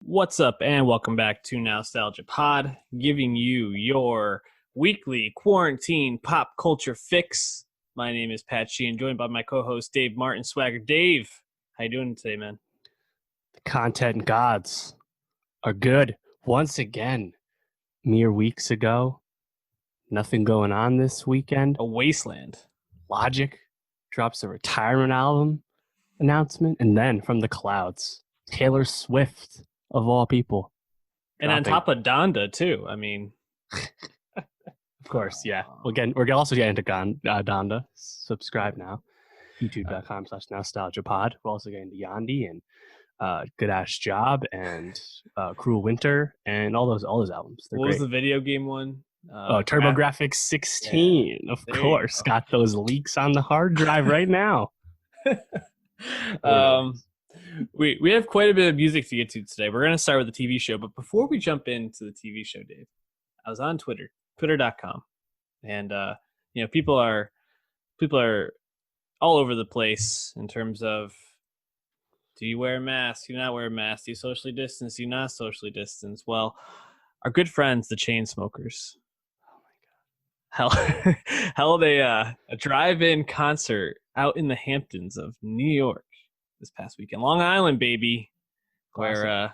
What's up, and welcome back to Nowstalgia Pod, giving you your weekly quarantine pop culture fix. My name is Pat Sheehan, joined by my co-host Dave Martin Swagger. Dave, how you doing today, man? The content gods are good. Once again, mere weeks ago, nothing going on this weekend. A wasteland. Logic drops a retirement album announcement, and then from the clouds, Taylor Swift, of all people. And on top of Donda, too. I mean... Of course, yeah. We're also getting into Donda. Subscribe now. YouTube.com/nostalgiapod. We're also getting to Yandi and Good Ass Job and Cruel Winter and all those albums. What was the video game one? TurboGrafx 16, yeah, of course. Got those leaks on the hard drive right now. We have quite a bit of music to get to today. We're going to start with the TV show, but before we jump into the TV show, Dave, I was on twitter.com, and people are all over the place in terms of, do you wear a mask? Do you not wear a mask? Do you socially distance? Do you not socially distance? Well, our good friends, the Chainsmokers. Oh my God. Held a drive-in concert out in the Hamptons of New York this past weekend. Long Island, baby. Classic.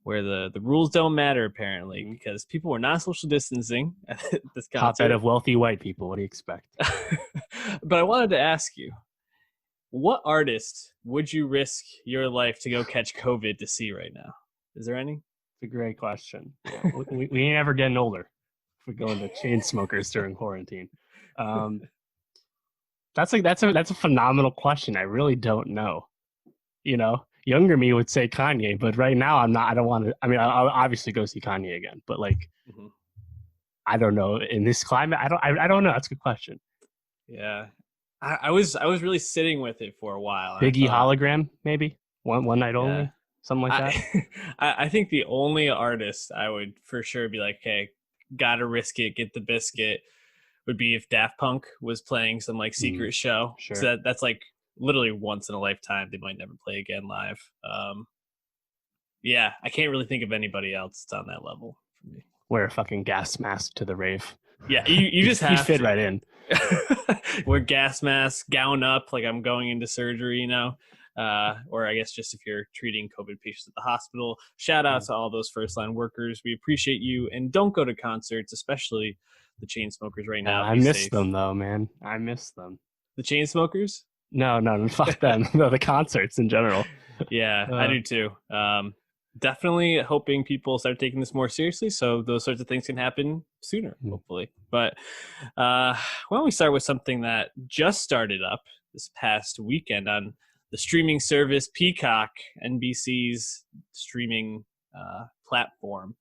Where the rules don't matter, apparently, because people were not social distancing at this concert. Hotbed of wealthy white people. What do you expect? But I wanted to ask you, what artist would you risk your life to go catch COVID to see right now? Is there any? It's a great question. Yeah. we ain't ever getting older if we go into Chainsmokers during quarantine. That's a phenomenal question. I really don't know. Younger me would say Kanye, but right now I'm not. I don't want to. I mean, I'll obviously go see Kanye again, but I don't know. In this climate, I don't know. That's a good question. Yeah, I was really sitting with it for a while. Biggie hologram, maybe one night only, something like that. I think the only artist I would for sure be like, hey, gotta risk it, get the biscuit, would be if Daft Punk was playing some secret show. Sure. So that's literally once in a lifetime. They might never play again live. Yeah, I can't really think of anybody else that's on that level for me. Wear a fucking gas mask to the rave. Yeah, you just have to fit right in. Wear gas mask, gown up like I'm going into surgery, or I guess just if you're treating COVID patients at the hospital. Shout out to all those first line workers. We appreciate you, and don't go to concerts, especially the Chainsmokers right now. I miss them though, man. I miss them. The Chainsmokers? No, fuck them. No, the concerts in general. Yeah, I do too. Definitely hoping people start taking this more seriously so those sorts of things can happen sooner, hopefully. But why don't we start with something that just started up this past weekend on the streaming service Peacock, NBC's streaming platform.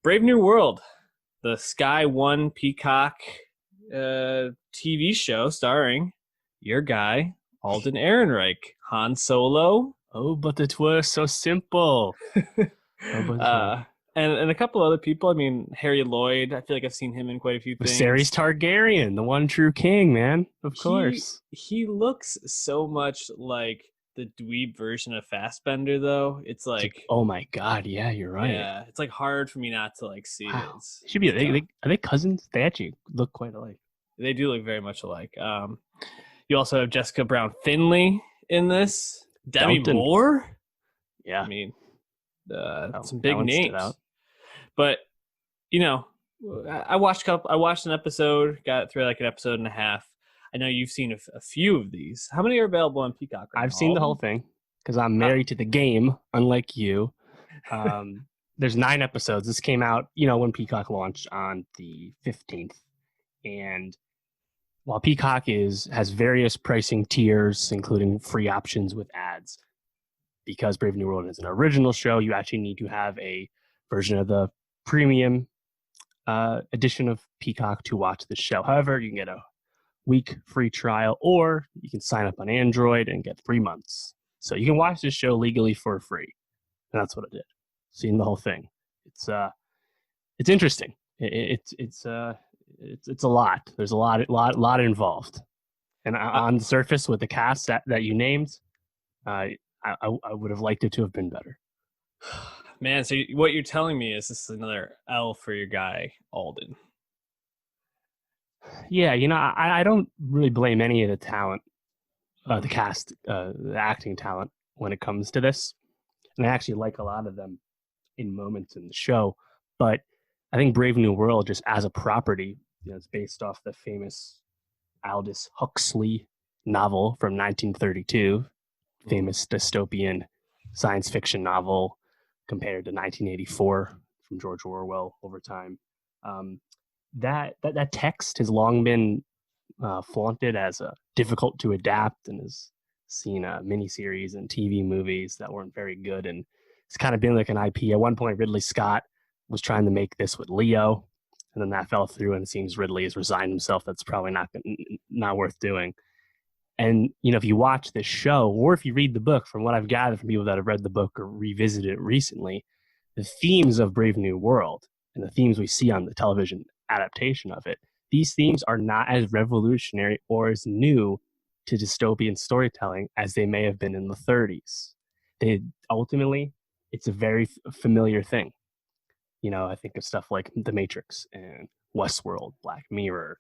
Brave New World, the Sky One Peacock TV show starring your guy, Alden Ehrenreich, Han Solo. Oh, but it was so simple. And a couple other people. I mean, Harry Lloyd. I feel like I've seen him in quite a few things. Viserys Targaryen, the one true king, man. Of course. He looks so much like the dweeb version of Fassbender, though. It's like oh my God, yeah, you're right. Yeah, it's hard for me not to see it. Should be. Are they cousins? They actually look quite alike. They do look very much alike. You also have Jessica Brown Finley in this. Demi Moore. Yeah, I mean, some big names. But I watched an episode. Got through an episode and a half. I know you've seen a few of these. How many are available on Peacock? I've seen the whole thing because I'm married to the game, unlike you. There's 9 episodes. This came out, when Peacock launched on the 15th, and while Peacock has various pricing tiers, including free options with ads, because Brave New World is an original show, you actually need to have a version of the premium edition of Peacock to watch the show. However, you can get a week free trial, or you can sign up on Android and get 3 months. So you can watch this show legally for free. And that's what I did. Seeing the whole thing. It's interesting. It's a lot. There's a lot involved. And on the surface, with the cast that you named, I would have liked it to have been better. Man, so what you're telling me is this is another L for your guy Alden. Yeah, I don't really blame any of the talent, the Mm. cast, the acting talent when it comes to this. And I actually like a lot of them in moments in the show. But I think Brave New World, just as a property, it's based off the famous Aldous Huxley novel from 1932, Mm. famous dystopian science fiction novel compared to 1984 from George Orwell over time. Um, that text has long been flaunted as difficult to adapt and has seen miniseries and TV movies that weren't very good. And it's kind of been like an IP. At one point, Ridley Scott was trying to make this with Leo, and then that fell through. And it seems Ridley has resigned himself. That's probably not worth doing. And if you watch this show, or if you read the book, from what I've gathered from people that have read the book or revisited it recently, the themes of Brave New World and the themes we see on the television adaptation of it, these themes are not as revolutionary or as new to dystopian storytelling as they may have been in the 30s. They ultimately, it's a very familiar thing. I think of stuff like The Matrix and Westworld, Black Mirror,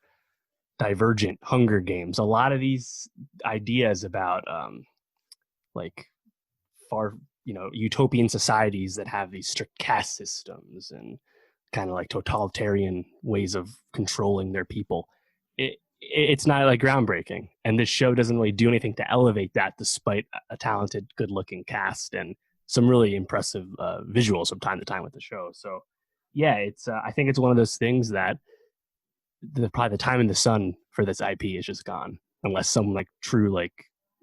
Divergent, Hunger Games. A lot of these ideas about like far, utopian societies that have these strict caste systems and kind of like totalitarian ways of controlling their people. It's not like groundbreaking, and this show doesn't really do anything to elevate that, despite a talented, good-looking cast and some really impressive visuals from time to time with the show. So, yeah, it's I think it's one of those things that probably the time in the sun for this IP is just gone, unless some like true like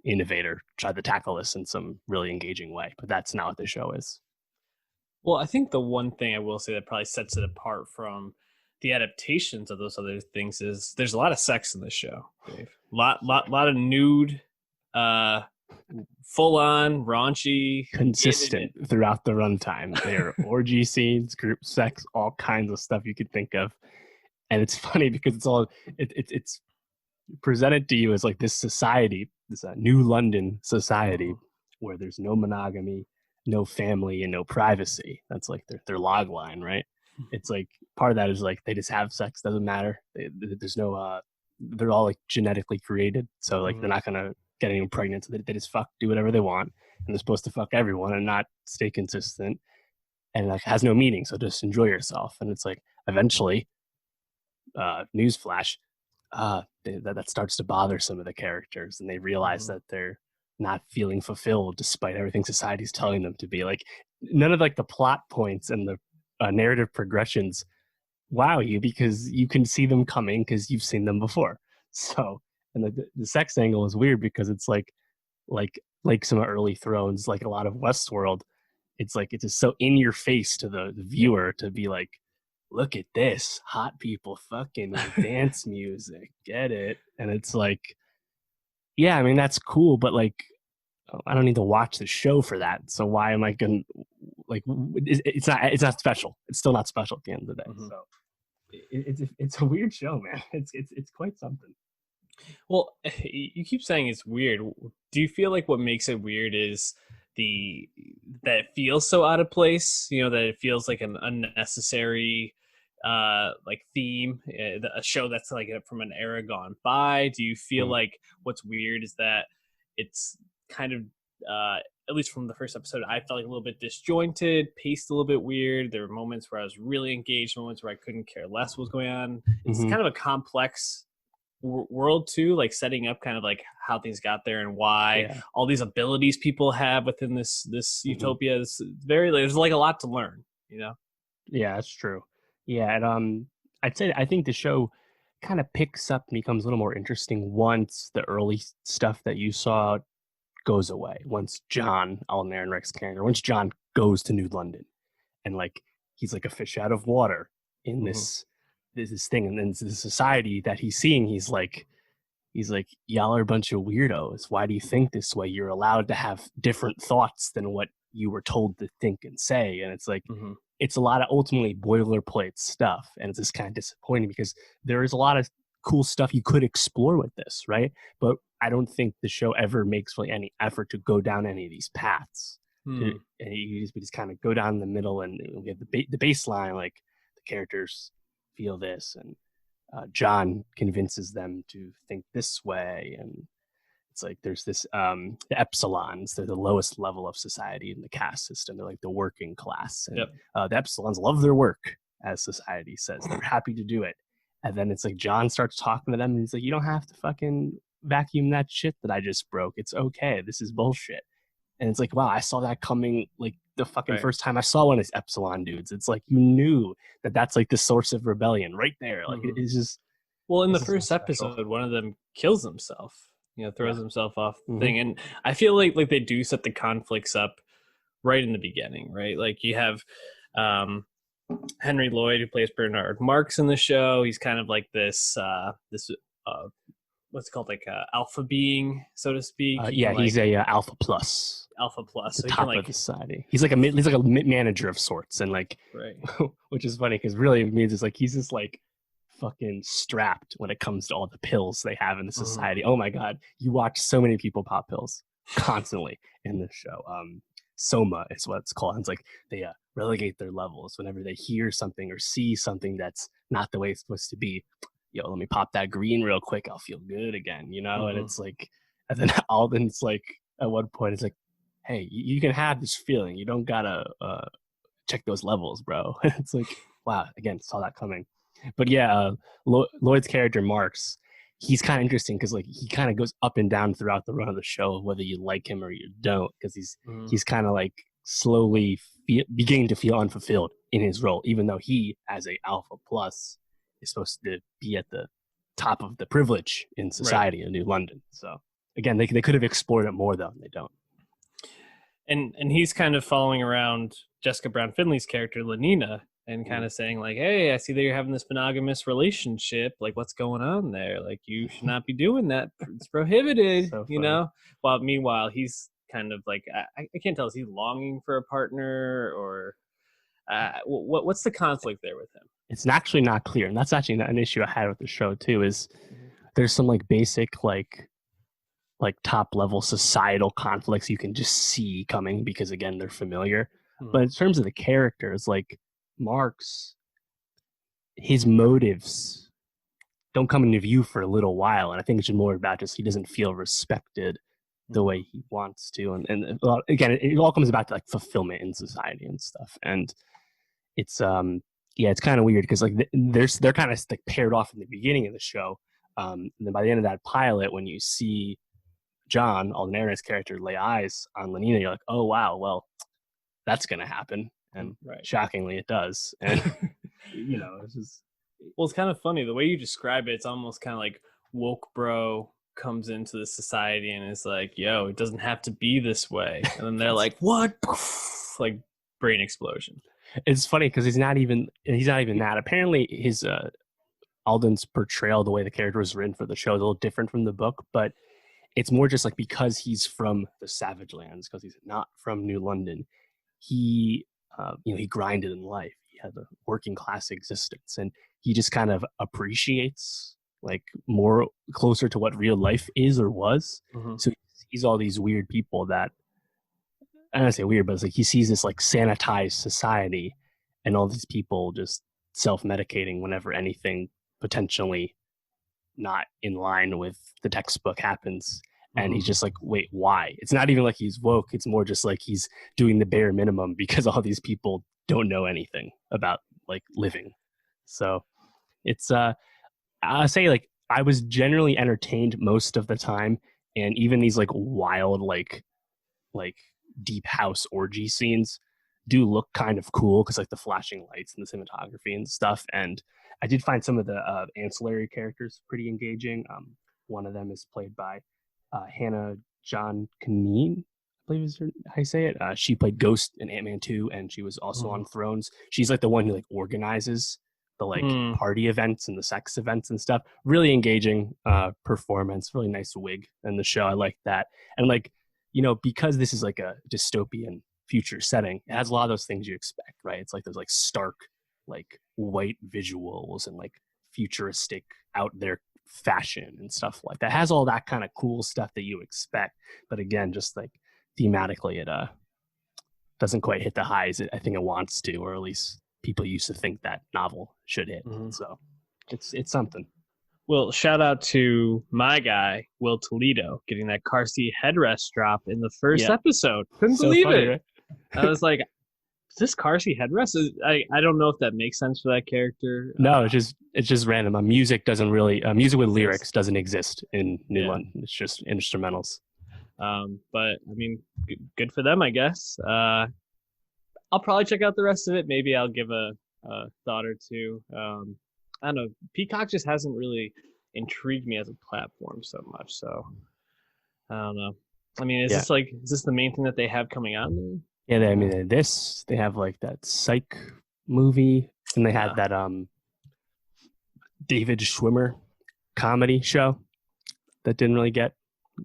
innovator tried to tackle this in some really engaging way. But that's not what the show is. Well, I think the one thing I will say that probably sets it apart from the adaptations of those other things is there's a lot of sex in this show, Dave. Lot of nude, uh, full on raunchy, Consistent throughout the runtime. There are orgy scenes, group sex, all kinds of stuff you could think of. And it's funny because it's presented to you as like this society, this New London society, where there's no monogamy, no family, and no privacy. That's like their log line, right? It's like part of that is like they just have sex, doesn't matter. There's no they're all like genetically created, so like they're not gonna get anyone pregnant. So they just fuck, do whatever they want, and they're supposed to fuck everyone and not stay consistent. And like has no meaning, so just enjoy yourself. And it's like eventually, newsflash, that starts to bother some of the characters, and they realize that they're not feeling fulfilled despite everything society's telling them to be. Like none of like the plot points and the narrative progressions wow you, because you can see them coming because you've seen them before. So, and the sex angle is weird because it's like some early Thrones, like a lot of Westworld. It's like it's just so in your face to the viewer to be like, look at this, hot people fucking with dance music, get it? And it's like, yeah, I mean that's cool, but like I don't need to watch the show for that. So why am I going to like? It's not special. It's still not special at the end of the day. Mm-hmm. So it's a weird show, man. It's quite something. Well, you keep saying it's weird. Do you feel like what makes it weird is that it feels so out of place? That it feels like an unnecessary like theme, a show that's like from an era gone by. Do you feel like what's weird is that it's kind of at least from the first episode, I felt like a little bit disjointed, paced a little bit weird. There were moments where I was really engaged, moments where I couldn't care less what was going on. It's kind of a complex world too, like setting up kind of like how things got there and why all these abilities people have within this utopia is very, there's like a lot to learn, Yeah, that's true. Yeah, and I think the show kind of picks up and becomes a little more interesting once the early stuff that you saw goes away. Once John, Alden Ehrenreich's character, once John goes to New London, and like he's like a fish out of water in this thing, and then the society that he's seeing, he's like, y'all are a bunch of weirdos. Why do you think this way? You're allowed to have different thoughts than what you were told to think and say. And it's like, it's a lot of ultimately boilerplate stuff. And it's just kind of disappointing because there is a lot of cool stuff you could explore with this, right? But I don't think the show ever makes really any effort to go down any of these paths. And we just kind of go down the middle, and we have the baseline, like the characters feel this, and John convinces them to think this way, and it's like there's this the epsilons. They're the lowest level of society in the caste system. They're like the working class, and the epsilons love their work, as society says. They're happy to do it. And then it's like John starts talking to them, and he's like, "You don't have to fucking vacuum that shit that I just broke. It's okay. This is bullshit." And it's like, wow, I saw that coming like the fucking first time I saw one of these epsilon dudes. It's like you knew that that's like the source of rebellion right there. Like it's just. Well, in the first episode, one of them kills himself. Throws himself off the thing, and I feel like they do set the conflicts up right in the beginning, right? Like you have Henry Lloyd, who plays Bernard Marx in the show. He's kind of like this what's it called, like alpha being, so to speak. He's a alpha plus. Alpha plus, so top of society. He's like a manager of sorts, and like, which is funny because really it means it's like he's just like fucking strapped when it comes to all the pills they have in the society. Oh my god, you watch so many people pop pills constantly in this show. Soma is what it's called. It's like they relegate their levels whenever they hear something or see something that's not the way it's supposed to be. Let me pop that green real quick, I'll feel good again, and it's like, and then Alden's like, at one point it's like, hey, you can have this feeling, you don't gotta check those levels, bro. It's like, wow, again, saw that coming. But Lloyd's character Marx, he's kind of interesting because like he kind of goes up and down throughout the run of the show of whether you like him or you don't, because he's kind of like slowly beginning to feel unfulfilled in his role, even though he, as a alpha plus, is supposed to be at the top of the privilege in society in New London. So again, they could have explored it more, though, and they don't. And he's kind of following around Jessica Brown Findlay's character Lenina, and kind of saying like, hey, I see that you're having this monogamous relationship. Like, what's going on there? Like, you should not be doing that. It's prohibited, so While meanwhile, he's kind of like, I can't tell, is he longing for a partner, or what's the conflict there with him? It's actually not clear. And that's actually an issue I had with the show too, is there's some like basic, like top level societal conflicts you can just see coming because again, they're familiar. But in terms of the characters, like Marx, his motives don't come into view for a little while. And I think it's more about just he doesn't feel respected the way he wants to. And again, it all comes back to like fulfillment in society and stuff. And it's it's kind of weird because like they're kind of like paired off in the beginning of the show. And then by the end of that pilot, when you see John, Alden Ehrenreich character, lay eyes on Lenina, you're like, oh wow, well, that's gonna happen. And shockingly it does. And it's just, well, it's kind of funny the way you describe it. It's almost kind of like woke bro comes into the society and is like, yo, it doesn't have to be this way. And then they're like, what? Like brain explosion. It's funny because he's not even that. Apparently his Alden's portrayal, the way the character was written for the show, is a little different from the book, but it's more just like because he's from the Savage Lands, because he's not from New London, he he grinded in life. He had a working class existence, and he just kind of appreciates like more closer to what real life is or was. So he sees all these weird people that, I don't say weird, but it's like he sees this like sanitized society and all these people just self-medicating whenever anything potentially not in line with the textbook happens. And he's just like, wait, why? It's not even like he's woke. It's more just like he's doing the bare minimum because all these people don't know anything about like living. So it's, I'll say like I was generally entertained most of the time. And even these like wild, like deep house orgy scenes do look kind of cool because like the flashing lights and the cinematography and stuff. And I did find some of the ancillary characters pretty engaging. One of them is played by Hannah John Kaneen, I believe is how you say it. She played Ghost in Ant-Man 2, and she was also on Thrones. She's like the one who like organizes the like party events and the sex events and stuff. Really engaging performance, really nice wig in the show. I like that. And like, because this is like a dystopian future setting, it has a lot of those things you expect, right? It's like those like stark, like white visuals and like futuristic out there fashion and stuff like that. It has all that kind of cool stuff that you expect. But again, just like thematically, doesn't quite hit the highs I think it wants to, or at least people used to think that novel should hit. Mhm. So it's something. Well, shout out to my guy, Will Toledo, getting that car seat headrest drop in the first Yeah. episode. Couldn't So believe funny, it. right? I was like, is this car seat headrest? I don't know if that makes sense for that character. No, it's just random. Music doesn't really music with Exist. lyrics doesn't exist in New Yeah. London. It's just instrumentals. But I mean, good for them, I guess. I'll probably check out the rest of it. Maybe I'll give a thought or two. I don't know. Peacock just hasn't really intrigued me as a platform so much. So I don't know. I mean, is this the main thing that they have coming on there? Yeah, I mean, they have like that Psych movie, and they had that David Schwimmer comedy show that didn't really get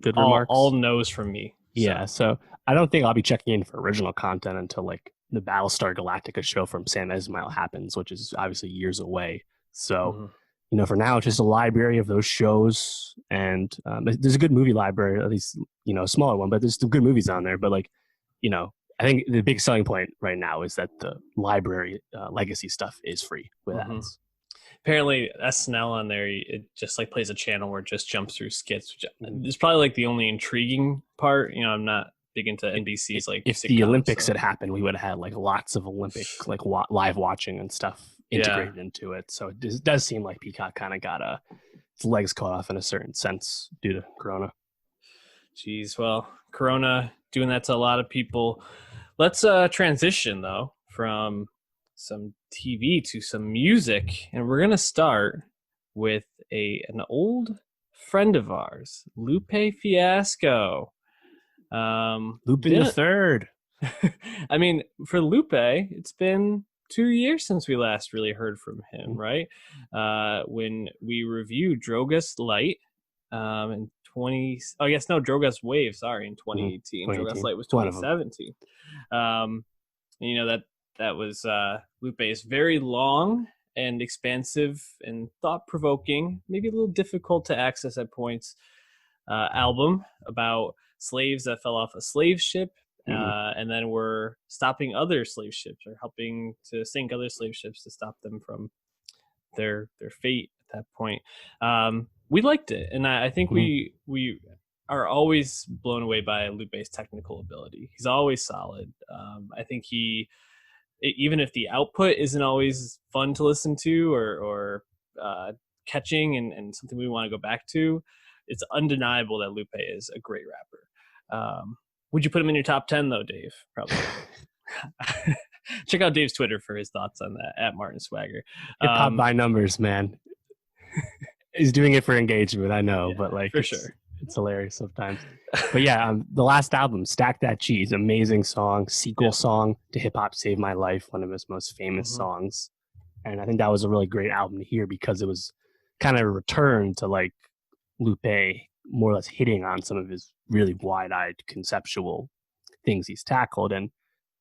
good remarks. All no's from me. Yeah, so I don't think I'll be checking in for original content until like the Battlestar Galactica show from Sam Esmail happens, which is obviously years away. So, for now, it's just a library of those shows, and there's a good movie library, at least a smaller one, but there's some good movies on there. But like, I think the big selling point right now is that the library legacy stuff is free with ads. Apparently, SNL on there, it just like plays a channel where it just jumps through skits, which is probably like the only intriguing part. I'm not big into NBC's like. If the Olympics had happened, we would have had like lots of Olympic like live watching and stuff integrated into it. So it does seem like Peacock kind of got its legs cut off in a certain sense due to Corona. Jeez, well, Corona doing that to a lot of people. Let's transition though from some TV to some music, and we're gonna start with an old friend of ours, Lupe Fiasco. Lupe the Third. I mean, for Lupe, it's been 2 years since we last really heard from him, right? When we reviewed Drogas Light in Drogas Wave, sorry, in 2018. Drogas Light was 2017. That was Lupe's very long and expansive and thought-provoking, maybe a little difficult to access at points, album about slaves that fell off a slave ship and then were stopping other slave ships or helping to sink other slave ships to stop them from their fate at that point. We liked it, and I think we are always blown away by Lupe's technical ability. He's always solid. I think even if the output isn't always fun to listen to or catching and something we want to go back to, it's undeniable that Lupe is a great rapper. Would you put him in your top 10 though, Dave? Probably. Check out Dave's Twitter for his thoughts on that at Martin Swagger. Hip hop by numbers, man. He's doing it for engagement, I know, but like for sure. It's hilarious sometimes. But yeah, the last album, Stack That Cheese, amazing song, sequel song to Hip Hop Saved My Life, one of his most famous songs. And I think that was a really great album to hear because it was kind of a return to like Lupe more or less hitting on some of his really wide-eyed conceptual things he's tackled. And,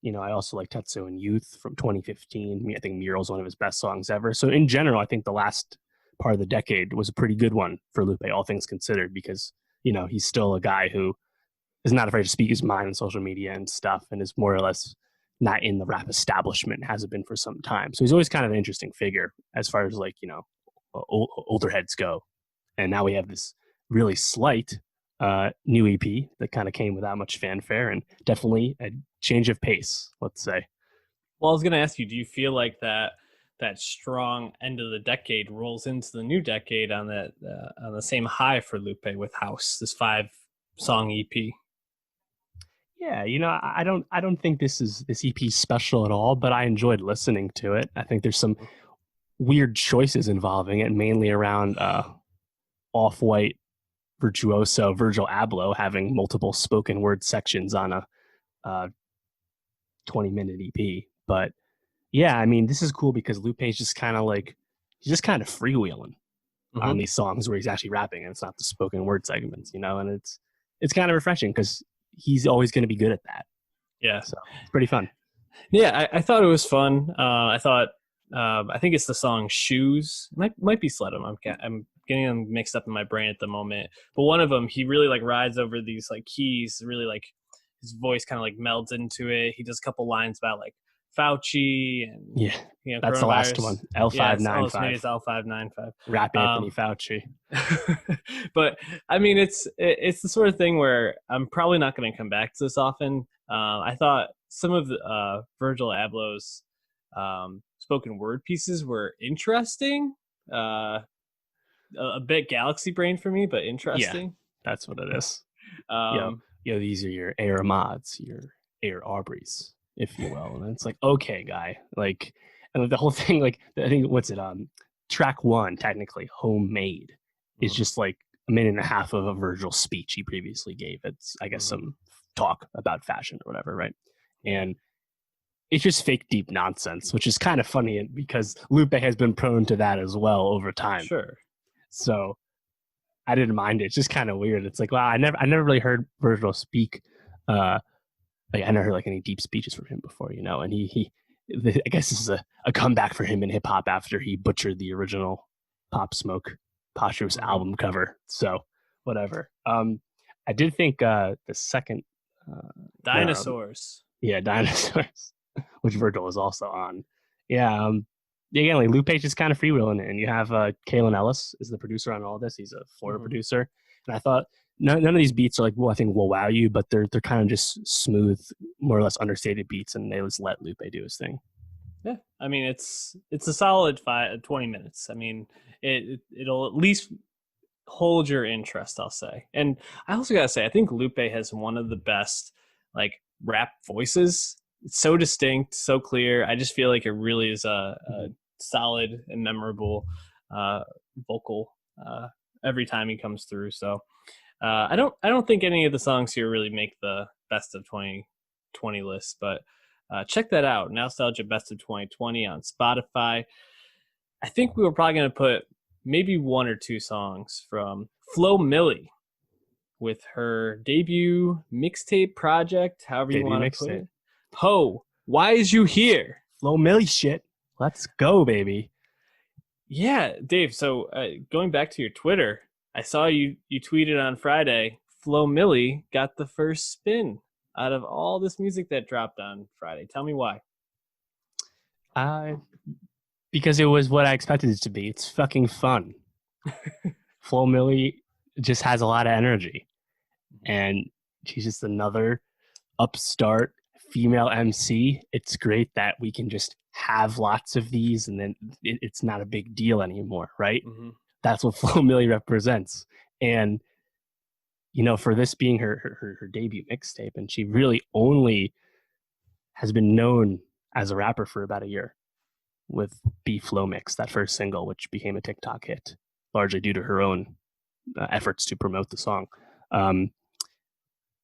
I also like Tetsu and Youth from 2015. I think Mural's one of his best songs ever. So in general, I think the last part of the decade was a pretty good one for Lupe, all things considered, because, he's still a guy who is not afraid to speak his mind on social media and stuff and is more or less not in the rap establishment, hasn't been for some time. So he's always kind of an interesting figure as far as like, older heads go. And now we have this really slight new EP that kind of came without much fanfare and definitely a change of pace, let's say. Well, I was going to ask you, do you feel like that strong end of the decade rolls into the new decade on the same high for Lupe with House, this 5-song EP? Yeah, I don't think this EP is special at all, but I enjoyed listening to it. I think there's some weird choices involving it, mainly around Off-White virtuoso Virgil Abloh having multiple spoken word sections on a 20-minute EP. But yeah, I mean, this is cool because Lupe's just kind of freewheeling on these songs where he's actually rapping and it's not the spoken word segments, and it's kind of refreshing because he's always going to be good at that. Yeah. So it's pretty fun. Yeah, I thought it was fun. I think it's the song Shoes. Might be Sledum. I'm getting them mixed up in my brain at the moment. But one of them, he really like rides over these like keys, really like his voice kind of like melds into it. He does a couple lines about like Fauci and Yeah, that's the last one. coronavirus. L595. Maybe it's L595. Rap Anthony Fauci. But I mean, it's the sort of thing where I'm probably not going to come back to this often. I thought some of Virgil Abloh's spoken word pieces were interesting. A bit galaxy brain for me, but interesting. Yeah, that's what it is. Um, These are your air mods, your air Aubreys, if you will. And it's like, okay, guy, like, and the whole thing, like, I think track 1, technically homemade, is just like a minute and a half of a Virgil speech he previously gave. It's, I guess, some talk about fashion or whatever, right? And it's just fake deep nonsense, which is kind of funny because Lupe has been prone to that as well over time. Sure. So I didn't mind it. It's just kind of weird. It's like, wow, I never really heard Virgil speak. Like I never heard like any deep speeches from him before, you know. And I guess this is a comeback for him in hip hop after he butchered the original Pop Smoke posthumous album cover. So whatever. I did think the second Dinosaurs. Dinosaurs, which Virgil was also on. Yeah. Again, like Lupe just kind of freewheeling it, and you have Kalen Ellis is the producer on all this. He's a Florida producer, and I thought none of these beats are like, well, I think will wow you, but they're kind of just smooth, more or less understated beats, and they just let Lupe do his thing. Yeah, I mean it's a solid 20 minutes. I mean it'll at least hold your interest, I'll say. And I also gotta say, I think Lupe has one of the best like rap voices. It's so distinct, so clear. I just feel like it really is a solid and memorable vocal every time he comes through. So I don't think any of the songs here really make the best of 2020 list, but check that out. Nowstalgia Best of 2020 on Spotify. I think we were probably going to put maybe 1 or 2 songs from Flo Milli with her debut mixtape project, however you want to put it. Ho, why is you here? Flo Milli shit. Let's go, baby. Yeah, Dave. So going back to your Twitter, I saw you tweeted on Friday, Flo Milli got the first spin out of all this music that dropped on Friday. Tell me why. Because it was what I expected it to be. It's fucking fun. Flo Milli just has a lot of energy. And she's just another upstart female MC. It's great that we can just have lots of these and then it's not a big deal anymore, right? That's what Flo Milli represents. And, you know, for this being her debut mixtape, and she really only has been known as a rapper for about a year with B Flow Mix, that first single, which became a TikTok hit, largely due to her own efforts to promote the song.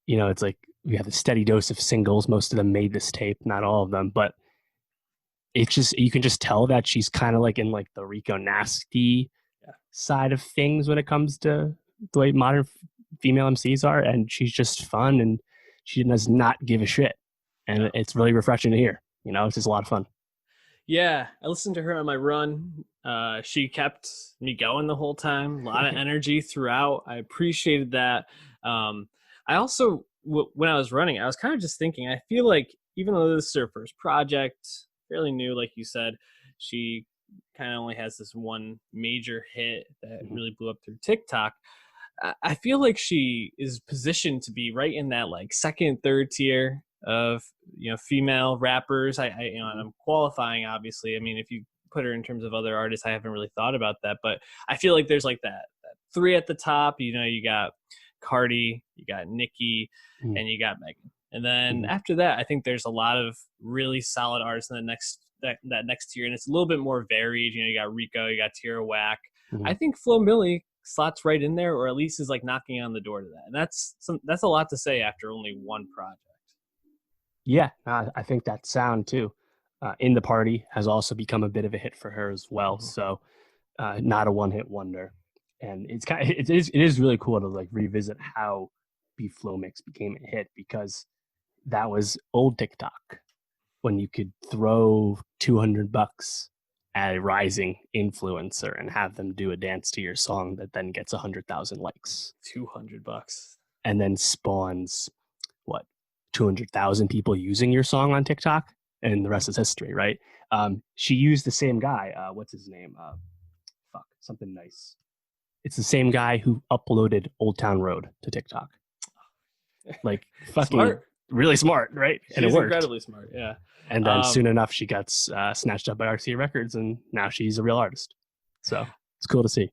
You know, it's like we have a steady dose of singles. Most of them made this tape, not all of them, but it's just, you can just tell that she's kind of like in like the Rico Nasty side of things when it comes to the way modern female MCs are. And she's just fun and she does not give a shit. And it's really refreshing to hear. You know, it's just a lot of fun. Yeah, I listened to her on my run. She kept me going the whole time. A lot of energy throughout. I appreciated that. I also, when I was running, I was kind of just thinking, I feel like even though this is her first project, fairly new, like you said, she kind of only has this one major hit that really blew up through TikTok. I feel like she is positioned to be right in that like second, third tier of, you know, female rappers. You know, and I'm qualifying, obviously. I mean, if you put her in terms of other artists, I haven't really thought about that, but I feel like there's like that 3 at the top. You know, you got Cardi, you got Nicki, and you got Megan. And then after that, I think there's a lot of really solid artists in the that next tier, and it's a little bit more varied. You know, you got Rico, you got Tierra Whack. I think Flo Milli slots right in there, or at least is like knocking on the door to that. And that's a lot to say after only one project. Yeah, I think that sound too. In the Party has also become a bit of a hit for her as well. So not a one-hit wonder. And it's it is really cool to like revisit how B Flow Mix became a hit, because that was old TikTok when you could throw $200 at a rising influencer and have them do a dance to your song that then gets 100,000 likes. $200. And then spawns what? 200,000 people using your song on TikTok, and the rest is history, right? She used the same guy. What's his name? Something nice. It's the same guy who uploaded Old Town Road to TikTok. Like fucking Smart. Really smart, right? She's and it worked. Incredibly smart, yeah. And then soon enough, she got snatched up by RCA Records, and now she's a real artist. So it's cool to see.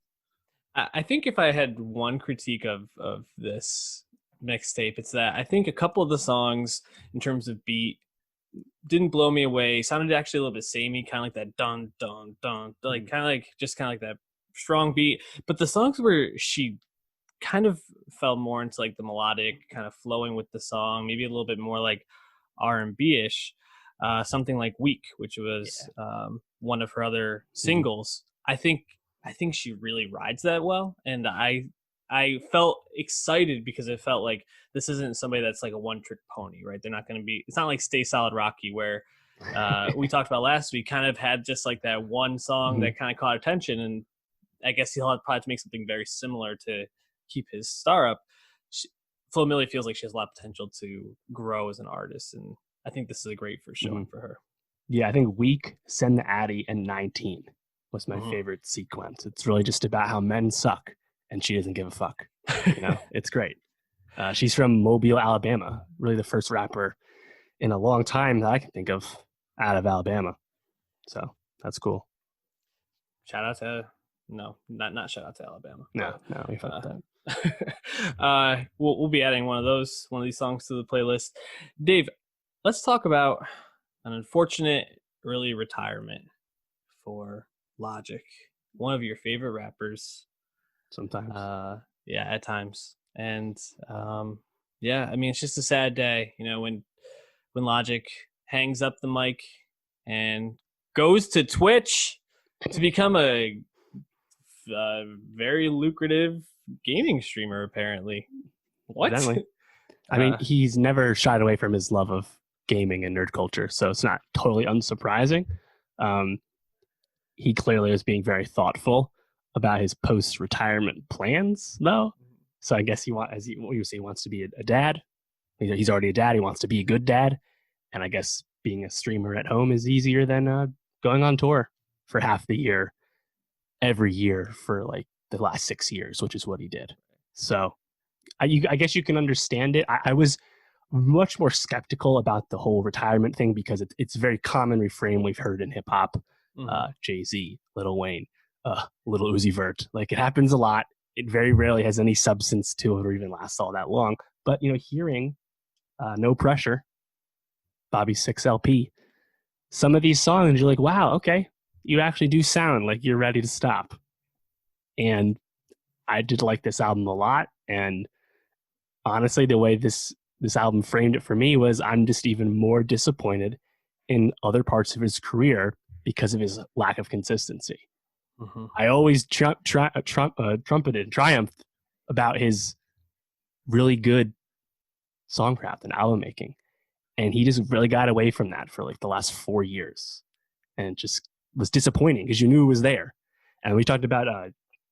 I think if I had one critique of this mixtape, it's that I think a couple of the songs, in terms of beat, didn't blow me away. Sounded actually a little bit samey, kind of like that dun dun dun, like kind of like that strong beat. But the songs where she kind of fell more into like the melodic, kind of flowing with the song, maybe a little bit more like R&B-ish, something like Weak, which was one of her other singles. I think she really rides that well, and I felt excited because it felt like this isn't somebody that's like a one-trick pony, right? They're not going to be. It's not like Stay Solid Rocky, where we talked about last week, kind of had just like that one song that kind of caught attention, and I guess he'll have probably to make something very similar to keep his star up. Flo Milli feels like she has a lot of potential to grow as an artist, and I think this is a great first showing for her. Yeah, I think Weak, Send the Addy, and 19 was my favorite sequence. It's really just about how men suck, and she doesn't give a fuck. You know, it's great. She's from Mobile, Alabama. Really the first rapper in a long time that I can think of out of Alabama. So that's cool. Shout out to not shout out to Alabama. No, we fucked that. We'll be adding one of these songs to the playlist. Dave, let's talk about an unfortunate early retirement for Logic, one of your favorite rappers. Sometimes. At times. And I mean, it's just a sad day, you know, when Logic hangs up the mic and goes to Twitch to become a very lucrative gaming streamer, apparently. What? Evidently. I mean, he's never shied away from his love of gaming and nerd culture, so it's not totally unsurprising. He clearly is being very thoughtful about his post-retirement plans, though. So I guess he wants to be a dad. He's already a dad. He wants to be a good dad, and I guess being a streamer at home is easier than going on tour for half the year, every year for like the last 6 years, which is what he did. So I guess you can understand it. I was much more skeptical about the whole retirement thing because it's a very common refrain we've heard in hip hop. Jay-Z, Lil Wayne, Lil Uzi Vert. Like, it happens a lot. It very rarely has any substance to it or even lasts all that long. But, you know, hearing No Pressure, Bobby's 6 LP, some of these songs, you're like, wow, okay, you actually do sound like you're ready to stop. And I did like this album a lot. And honestly, the way this album framed it for me was I'm just even more disappointed in other parts of his career because of his lack of consistency. I always trumpeted and triumphed about his really good songcraft and album making. And he just really got away from that for like the last 4 years. And it just was disappointing because you knew it was there. And we talked about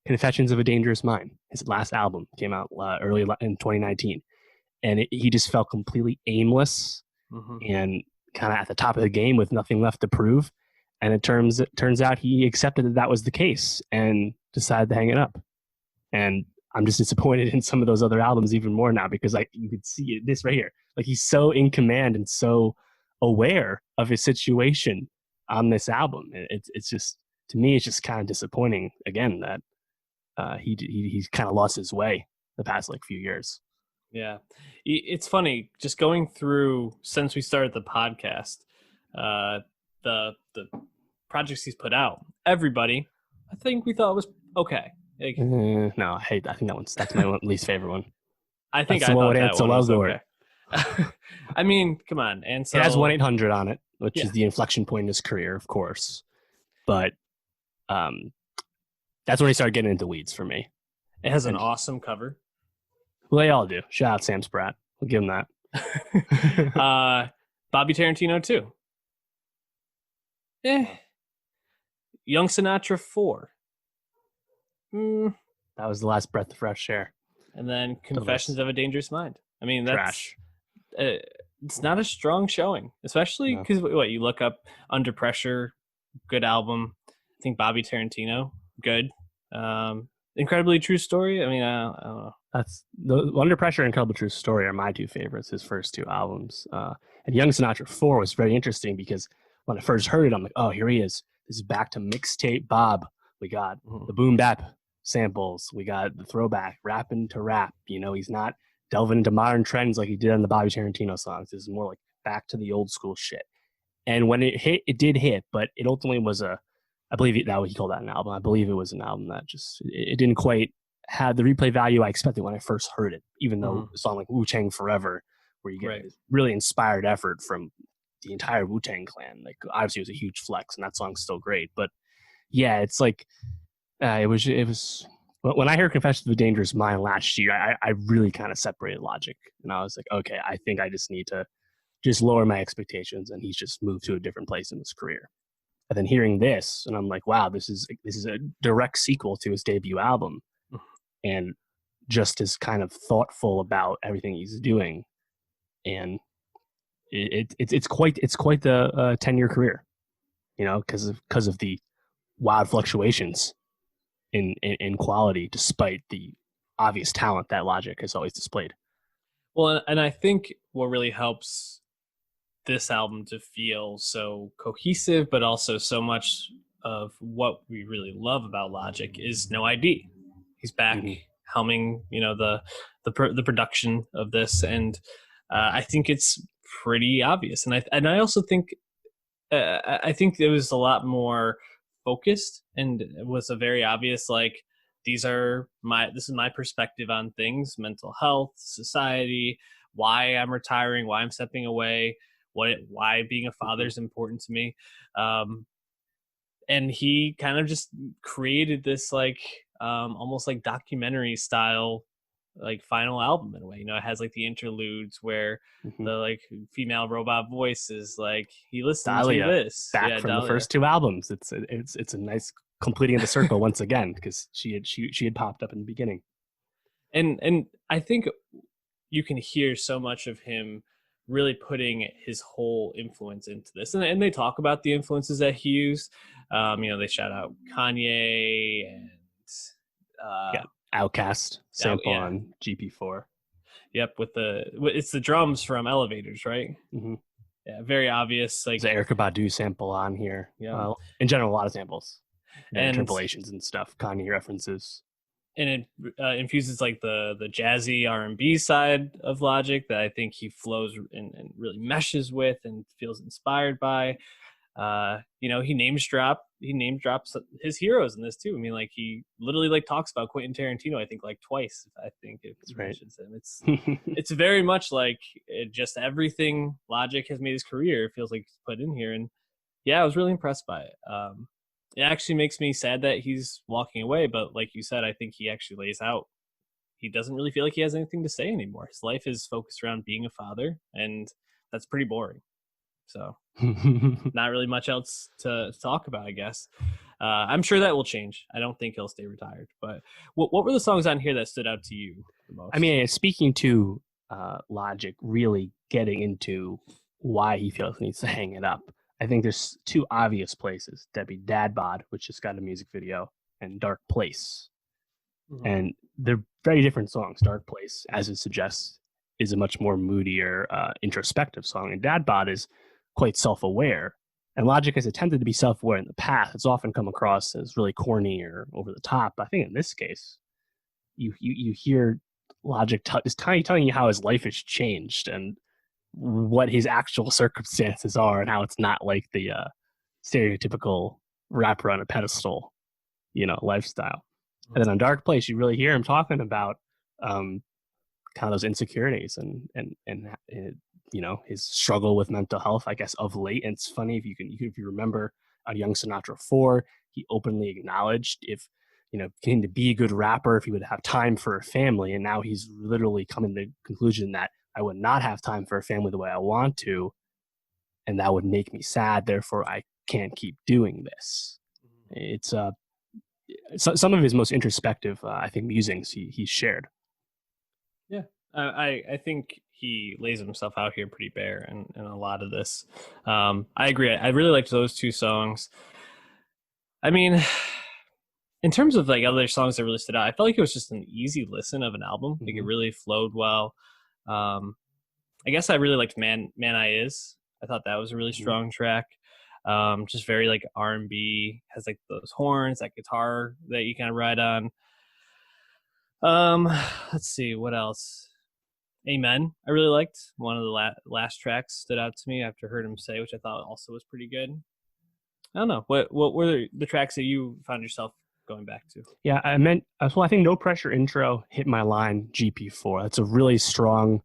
Confessions of a Dangerous Mind. His last album came out early in 2019. And he just felt completely aimless and kind of at the top of the game with nothing left to prove. And it turns out he accepted that was the case and decided to hang it up. And I'm just disappointed in some of those other albums even more now because you could see this right here. Like, he's so in command and so aware of his situation on this album. It's just, to me, it's just kind of disappointing again that he's kind of lost his way the past like few years. Yeah, it's funny just going through since we started the podcast. The projects he's put out, everybody, I think we thought was okay. Like, no, I think that's my least favorite one. I think that's I the thought one that one was okay. I mean, come on, and so it has 1-800 on it, which is the inflection point in his career, of course. But that's when he started getting into weeds for me. It has an awesome cover. Well, they all do. Shout out Sam Spratt. We'll give him that. Bobby Tarantino too. Young Sinatra 4. That was the last breath of fresh air. And then Confessions of a Dangerous Mind. I mean, that's trash. it's not a strong showing, especially No. because what you look up Under Pressure, good album. I think Bobby Tarantino, good. Incredibly True Story. I mean, I don't know. That's the Under Pressure and Incredible True Story are my two favorites. His first two albums, and Young Sinatra 4 was very interesting because when I first heard it, I'm like, oh, here he is. This is back to mixtape Bob. We got the boom bap samples. We got the throwback rapping to rap. You know, he's not delving into modern trends like he did on the Bobby Tarantino songs. This is more like back to the old school shit. And when it hit, it did hit, but it ultimately was I believe that he called that an album. I believe it was an album that just, it didn't quite have the replay value I expected when I first heard it, even though a song like Wu-Tang Forever, where you get this really inspired effort from the entire Wu-Tang clan. Like, obviously it was a huge flex and that song's still great, but yeah, it's like, it was, when I heard Confessions of a Dangerous Mind last year, I really kind of separated Logic, and I was like, okay, I think I just need to just lower my expectations, and he's just moved to a different place in his career. And then hearing this, and I'm like, wow, this is a direct sequel to his debut album, and just as kind of thoughtful about everything he's doing, and it's quite the 10-year career, you know, because of the wild fluctuations in quality, despite the obvious talent that Logic has always displayed. Well, and I think what really helps this album to feel so cohesive, but also so much of what we really love about Logic is No ID. He's back helming, you know, the production of this, and I think it's pretty obvious. And I also think I think it was a lot more focused, and it was a very obvious, like, this is my perspective on things, mental health, society, why I'm retiring, why I'm stepping away, why being a father is important to me. And he kind of just created this, like, almost like documentary style, like, final album in a way. You know, it has like the interludes where the like female robot voice is like, he listened Dahlia, to this back from Dahlia. The first two albums. It's a nice completing the circle once again, because she had popped up in the beginning. And I think you can hear so much of him really putting his whole influence into this, and they talk about the influences that he used. You know, they shout out Kanye and Outkast sample on GP4. Yep, it's the drums from Elevators, right? Yeah, very obvious. Like, there's an Erykah Badu sample on here. Yeah, in general, a lot of samples and interpolations and stuff. Kanye references, and it infuses like the jazzy R&B side of Logic that I think he flows and really meshes with and feels inspired by. You know, he name drops his heroes in this too. I mean, like, he literally like talks about Quentin Tarantino, I think, like twice. I think it mentions him. It's very much like just everything Logic has made his career feels like he's put in here. And yeah, I was really impressed by it. It actually makes me sad that he's walking away, but like you said, I think he actually lays out, he doesn't really feel like he has anything to say anymore. His life is focused around being a father, and that's pretty boring. So not really much else to talk about, I guess. I'm sure that will change. I don't think he'll stay retired. But what were the songs on here that stood out to you the most? I mean, speaking to Logic really getting into why he feels he needs to hang it up, I think there's two obvious places. That'd be Dad Bod, which just got a music video, and Dark Place. And they're very different songs. Dark Place, as it suggests, is a much more moodier, introspective song. And Dad Bod is quite self-aware. And Logic has attempted to be self-aware in the past. It's often come across as really corny or over the top. But I think in this case, you hear Logic is telling you how his life has changed and what his actual circumstances are, and how it's not like the stereotypical rapper on a pedestal, you know, lifestyle. And then on Dark Place, you really hear him talking about kind of those insecurities and you know, his struggle with mental health, I guess, of late. And it's funny, if you remember on Young Sinatra 4, he openly acknowledged, if, you know, getting to be a good rapper, if he would have time for a family. And now he's literally coming to the conclusion that I would not have time for a family the way I want to, and that would make me sad. Therefore, I can't keep doing this. It's some of his most introspective, I think, musings he's shared. Yeah, I think he lays himself out here pretty bare in a lot of this. I agree. I really liked those two songs. I mean, in terms of like other songs that really stood out, I felt like it was just an easy listen of an album. Like it really flowed well. I guess I really liked Man I Is. I thought that was a really strong track. Just very like R&B, has like those horns, that guitar that you kind of ride on. Let's see what else. Amen, I really liked. One of the last tracks stood out to me after I heard him say, which I thought also was pretty good. I don't know. What were the tracks that you found yourself going back to? Yeah, I think No Pressure intro hit my line GP4. That's a really strong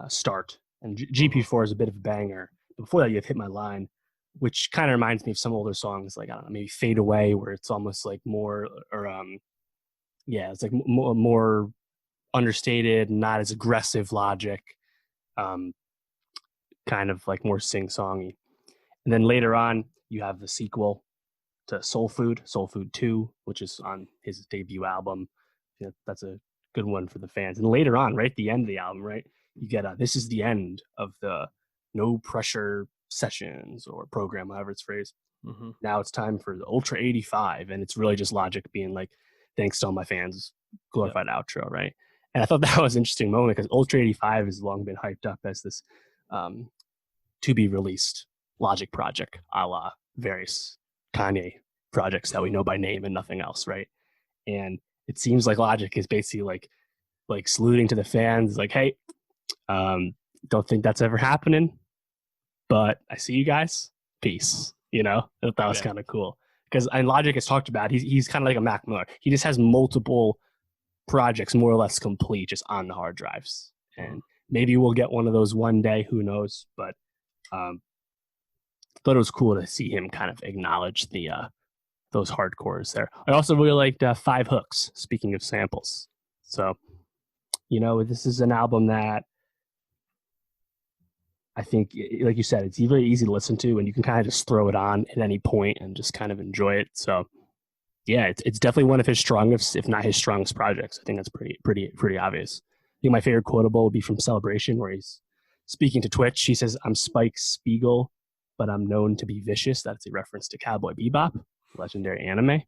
start. And GP4 is a bit of a banger. Before that, you have Hit My Line, which kind of reminds me of some older songs, like, I don't know, maybe Fade Away, where it's almost like more, or it's like more understated, not as aggressive Logic, kind of like more sing-songy. And then later on, you have the sequel to Soul Food 2, which is on his debut album. That's a good one for the fans. And later on, right at the end of the album, right, you get this is the end of the No Pressure sessions or program, however it's phrased. Now it's time for the Ultra 85, and it's really just Logic being like, thanks to all my fans, glorified outro, right? And I thought that was an interesting moment because Ultra 85 has long been hyped up as this to be released Logic project, a la various Kanye projects that we know by name and nothing else, right? And it seems like Logic is basically like saluting to the fans, like, hey, don't think that's ever happening, but I see you guys. Peace. That was kind of cool because Logic has talked about he's kind of like a Mac Miller. He just has multiple projects more or less complete just on the hard drives, and maybe we'll get one of those one day. Who knows? But thought it was cool to see him kind of acknowledge the those hardcores there. I also really liked Five Hooks. Speaking of samples, so this is an album that I think, like you said, it's very easy to listen to, and you can kind of just throw it on at any point and just kind of enjoy it. So, yeah, it's definitely one of his strongest, if not his strongest projects. I think that's pretty obvious. I think my favorite quotable would be from Celebration, where he's speaking to Twitch. He says, "I'm Spike Spiegel, but I'm known to be vicious." That's a reference to Cowboy Bebop, legendary anime.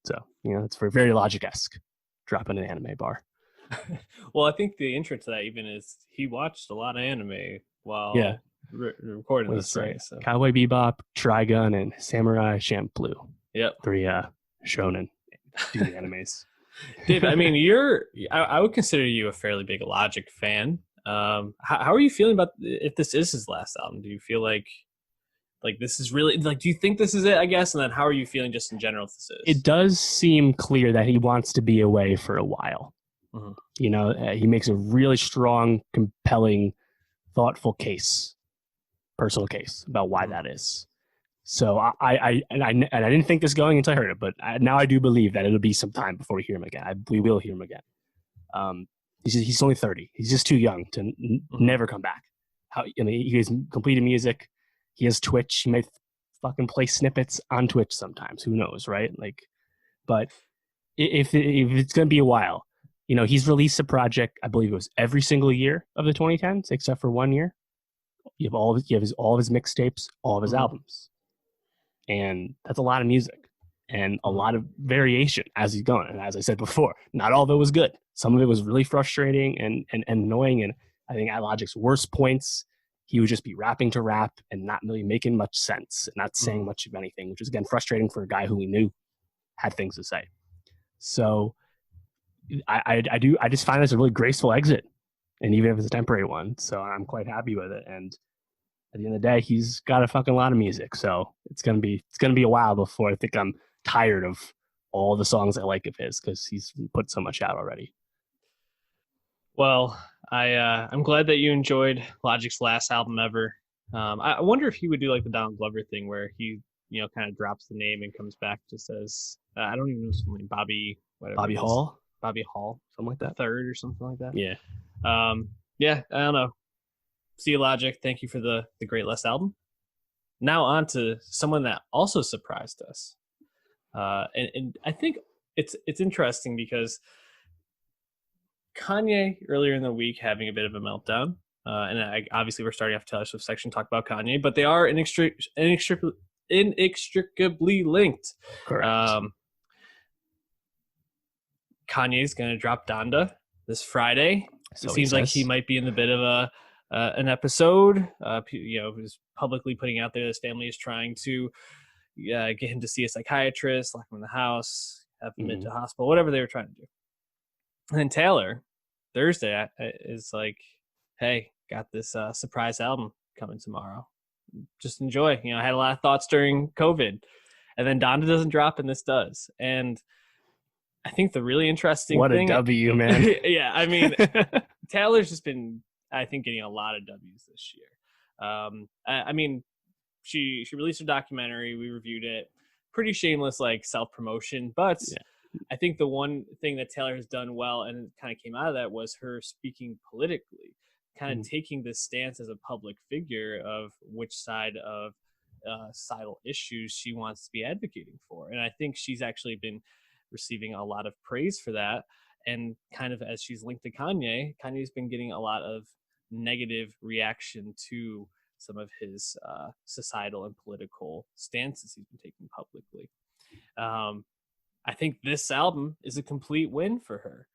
So, it's very Logic-esque, dropping an anime bar. Well, I think the intro to that even is he watched a lot of anime while recording this, right? So. Cowboy Bebop, Trigun, and Samurai Champloo. Yep. 3 shonen dude animes. Dave, I mean, I would consider you a fairly big Logic fan. How are you feeling about if this is his last album? Do you feel like this is really, like, do you think this is it, I guess? And then how are you feeling just in general if this is? It does seem clear that he wants to be away for a while. He makes a really strong, compelling, thoughtful personal case about why that is. So I didn't think this going until I heard it, but now I do believe that it'll be some time before we hear him again. We will hear him again. He's only 30. He's just too young to never come back. He has completed music. He has Twitch. He may fucking play snippets on Twitch sometimes. Who knows, right? But if it's gonna be a while. He's released a project, I believe it was every single year of the 2010s, except for 1 year. You have all of his mixtapes, all of his albums. And that's a lot of music and a lot of variation as he's going. And as I said before, not all of it was good. Some of it was really frustrating and annoying. And I think at Logic's worst points, he would just be rapping to rap and not really making much sense and not saying much of anything, which is, again, frustrating for a guy who we knew had things to say. So I just find this a really graceful exit, and even if it's a temporary one, so I'm quite happy with it. And at the end of the day, he's got a fucking lot of music, so it's gonna be a while before I think I'm tired of all the songs I like of his, because he's put so much out already. Well, I'm glad that you enjoyed Logic's last album ever. I wonder if he would do like the Donald Glover thing, where he kind of drops the name and comes back just as I don't even know his name, Bobby Hall, something like that, third or something like that. Yeah. I don't know. See you, Logic. Thank you for the great last album. Now on to someone that also surprised us, and I think it's interesting because Kanye earlier in the week having a bit of a meltdown. Obviously we're starting off Taylor Swift section, talk about Kanye, but they are inextricably linked. Correct. Kanye's going to drop Donda this Friday. So it seems like he might be in the bit of an episode. Who's publicly putting out there his family is trying to get him to see a psychiatrist, lock him in the house, have him into hospital, whatever they were trying to do. And then Taylor, Thursday, is like, hey, got this surprise album coming tomorrow. Just enjoy. I had a lot of thoughts during COVID. And then Donda doesn't drop and this does. And I think the really interesting thing... What a W, man. Yeah, I mean, Taylor's just been, I think, getting a lot of W's this year. I mean, she released a documentary. We reviewed it. Pretty shameless, like, self-promotion. But I think the one thing that Taylor has done well and kind of came out of that was her speaking politically, kind of taking this stance as a public figure of which side of societal issues she wants to be advocating for. And I think she's actually been receiving a lot of praise for that. And kind of as she's linked to Kanye's been getting a lot of negative reaction to some of his societal and political stances he's been taking publicly. I think this album is a complete win for her.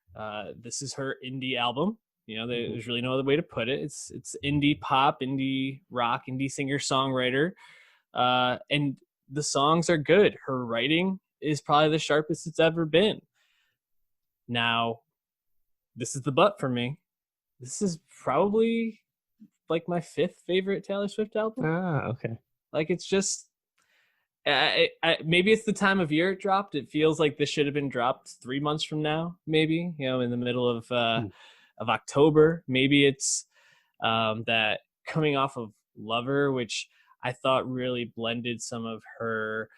This is her indie album. There's really no other way to put it. It's indie pop, indie rock, indie singer-songwriter. And the songs are good. Her writing is probably the sharpest it's ever been. Now, this is the but for me. This is probably like my 5th favorite Taylor Swift album. Okay. Like, it's just, maybe it's the time of year it dropped. It feels like this should have been dropped 3 months from now, maybe, in the middle of October. Maybe it's that coming off of Lover, which I thought really blended some of her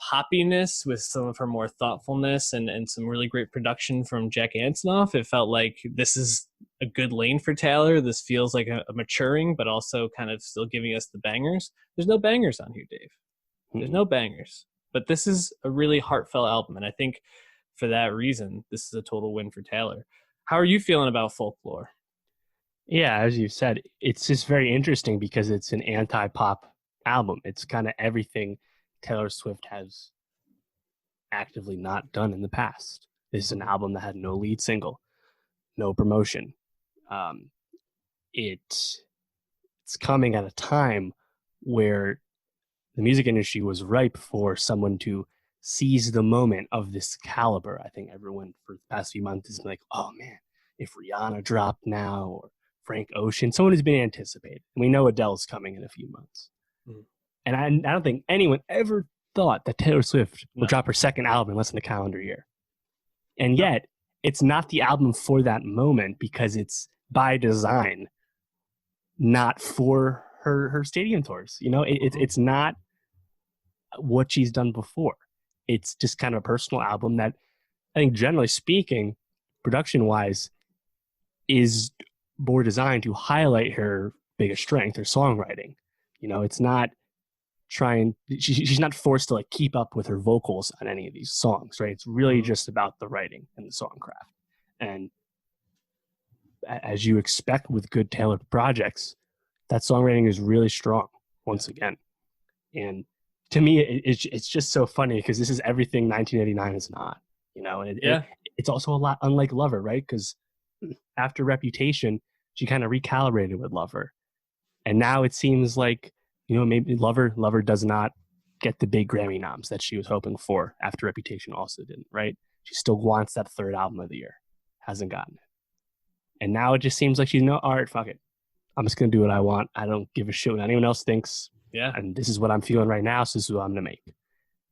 poppiness with some of her more thoughtfulness and some really great production from Jack Antonoff. It felt like this is a good lane for Taylor. This feels like a maturing, but also kind of still giving us the bangers. There's no bangers on here, Dave. There's no bangers. But this is a really heartfelt album, and I think for that reason, this is a total win for Taylor. How are you feeling about Folklore? Yeah, as you said, it's just very interesting because it's an anti-pop album. It's kind of everything Taylor Swift has actively not done in the past. This is an album that had no lead single, no promotion. It's coming at a time where the music industry was ripe for someone to seize the moment of this caliber. I think everyone for the past few months is like, oh man, if Rihanna dropped now or Frank Ocean, someone who's been anticipated. And we know Adele's coming in a few months. And I don't think anyone ever thought that Taylor Swift would drop her second album in less than a calendar year. And yet, it's not the album for that moment because it's by design, not for her stadium tours. It's not what she's done before. It's just kind of a personal album that I think, generally speaking, production-wise, is more designed to highlight her biggest strength, her songwriting. It's not she's not forced to like keep up with her vocals on any of these songs, right? It's really just about the writing and the songcraft. And as you expect with good Taylor projects, that songwriting is really strong once again. And to me, it's just so funny because this is everything 1989 is not, and it's also a lot unlike Lover, right? Because after Reputation, she kind of recalibrated with Lover. And now it seems like, maybe Lover does not get the big Grammy noms that she was hoping for after Reputation also didn't, right? She still wants that third album of the year. Hasn't gotten it. And now it just seems like she's all right, fuck it. I'm just going to do what I want. I don't give a shit what anyone else thinks. Yeah. And this is what I'm feeling right now, so this is what I'm going to make.